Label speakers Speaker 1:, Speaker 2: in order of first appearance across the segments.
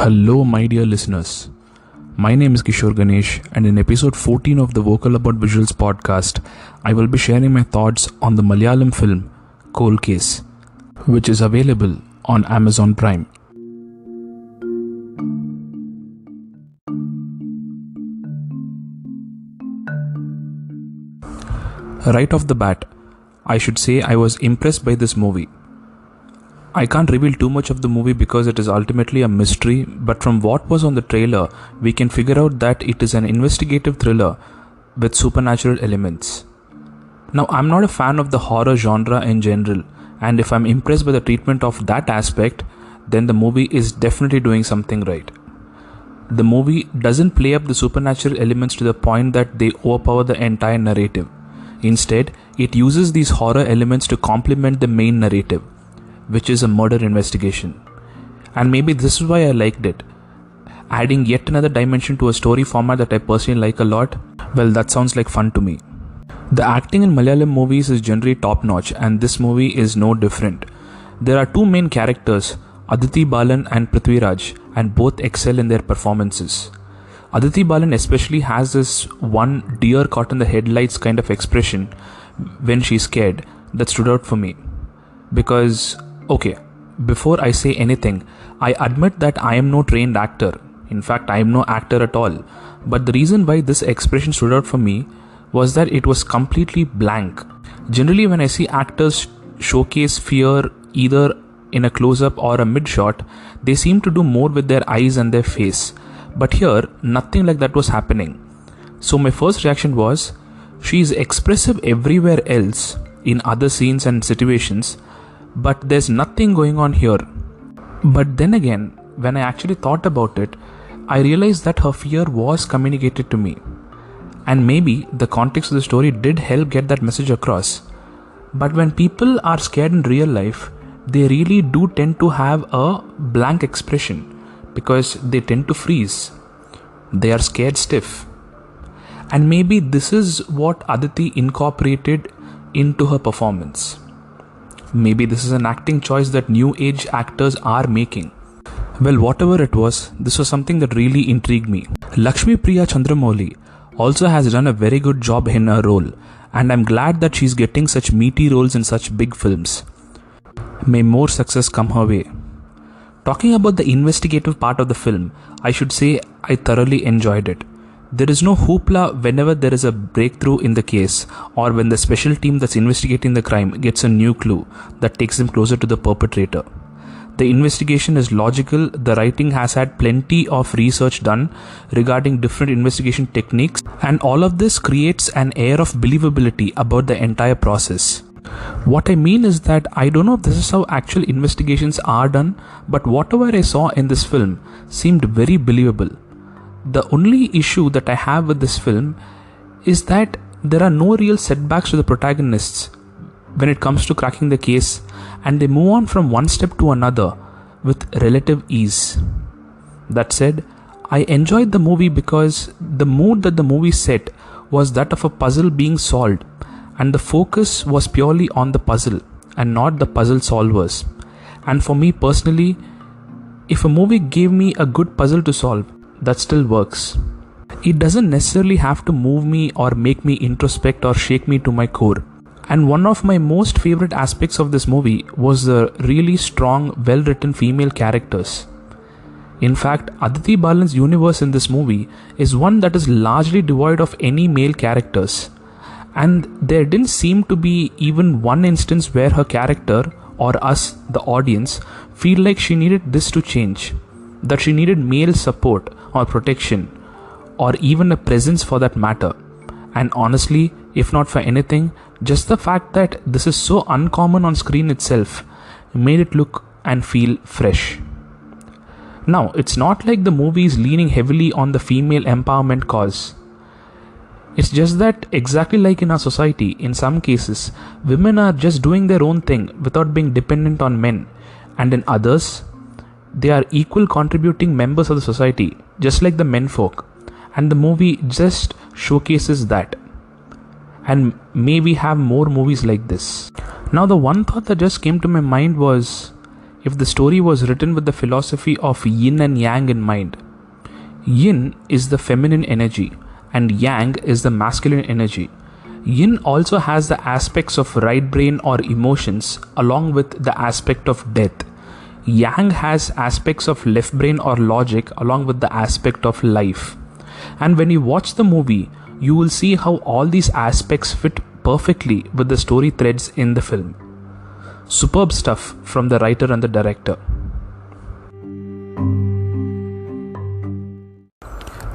Speaker 1: Hello, my dear listeners. My name is Kishore Ganesh, and in episode 14 of the Vocal About Visuals podcast, I will be sharing my thoughts on the Malayalam film Cold Case, which is available on Amazon Prime. Right off the bat, I should say I was impressed by this movie. I can't reveal too much of the movie because it is ultimately a mystery, but from what was on the trailer, we can figure out that it is an investigative thriller with supernatural elements. Now, I'm not a fan of the horror genre in general, and if I'm impressed by the treatment of that aspect, then the movie is definitely doing something right. The movie doesn't play up the supernatural elements to the point that they overpower the entire narrative. Instead, it uses these horror elements to complement the main narrative, which is a murder investigation. And maybe this is why I liked it. Adding yet another dimension to a story format that I personally like a lot, well, that sounds like fun to me. The acting in Malayalam movies is generally top notch, and this movie is no different. There are two main characters, Aditi Balan and Prithvi Raj, and both excel in their performances. Aditi Balan especially has this one deer caught in the headlights kind of expression when she's scared that stood out for me. Because okay, before I say anything, I admit that I am no trained actor. In fact, I am no actor at all. But the reason why this expression stood out for me was that it was completely blank. Generally, when I see actors showcase fear either in a close-up or a mid-shot, they seem to do more with their eyes and their face. But here, nothing like that was happening. So my first reaction was, she is expressive everywhere else in other scenes and situations, but there's nothing going on here. But then again, when I actually thought about it, I realized that her fear was communicated to me. And maybe the context of the story did help get that message across. But when people are scared in real life, they really do tend to have a blank expression because they tend to freeze. They are scared stiff. And maybe this is what Aditi incorporated into her performance. Maybe this is an acting choice that new age actors are making. Well, whatever it was, this was something that really intrigued me. Lakshmi Priya Chandramouli also has done a very good job in her role, and I'm glad that she's getting such meaty roles in such big films. May more success come her way. Talking about the investigative part of the film, I should say I thoroughly enjoyed it. There is no hoopla whenever there is a breakthrough in the case or when the special team that's investigating the crime gets a new clue that takes them closer to the perpetrator. The investigation is logical, the writing has had plenty of research done regarding different investigation techniques, and all of this creates an air of believability about the entire process. What I mean is that I don't know if this is how actual investigations are done, but whatever I saw in this film seemed very believable. The only issue that I have with this film is that there are no real setbacks to the protagonists when it comes to cracking the case, and they move on from one step to another with relative ease. That said, I enjoyed the movie because the mood that the movie set was that of a puzzle being solved, and the focus was purely on the puzzle and not the puzzle solvers. And for me personally, if a movie gave me a good puzzle to solve, that still works. It doesn't necessarily have to move me or make me introspect or shake me to my core. And one of my most favorite aspects of this movie was the really strong, well-written female characters. In fact, Aditi Balan's universe in this movie is one that is largely devoid of any male characters. And there didn't seem to be even one instance where her character, or us, the audience, feel like she needed this to change. That she needed male support or protection, or even a presence for that matter. And honestly, if not for anything, just the fact that this is so uncommon on screen itself made it look and feel fresh. Now, it's not like the movie is leaning heavily on the female empowerment cause. It's just that, exactly like in our society, in some cases, women are just doing their own thing without being dependent on men, and in others, they are equal contributing members of the society, just like the menfolk, and the movie just showcases that. And may we have more movies like this. Now, the one thought that just came to my mind was, if the story was written with the philosophy of yin and yang in mind. Yin is the feminine energy and yang is the masculine energy. Yin also has the aspects of right brain or emotions along with the aspect of death. Yang has aspects of left brain or logic along with the aspect of life. And when you watch the movie, you will see how all these aspects fit perfectly with the story threads in the film. Superb stuff from the writer and the director.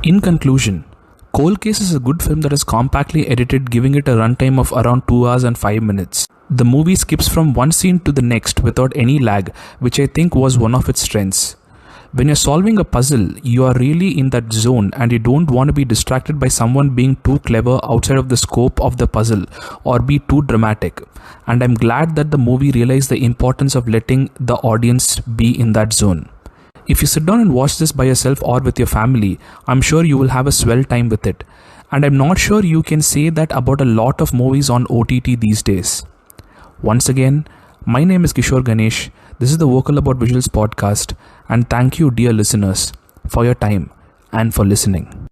Speaker 1: In conclusion, Cold Case is a good film that is compactly edited, giving it a runtime of around 2 hours and 5 minutes. The movie skips from one scene to the next without any lag, which I think was one of its strengths. When you're solving a puzzle, you are really in that zone and you don't want to be distracted by someone being too clever outside of the scope of the puzzle or be too dramatic. And I'm glad that the movie realized the importance of letting the audience be in that zone. If you sit down and watch this by yourself or with your family, I'm sure you will have a swell time with it. And I'm not sure you can say that about a lot of movies on OTT these days. Once again, my name is Kishore Ganesh. This is the Vocal About Visuals podcast, and thank you, dear listeners, for your time and for listening.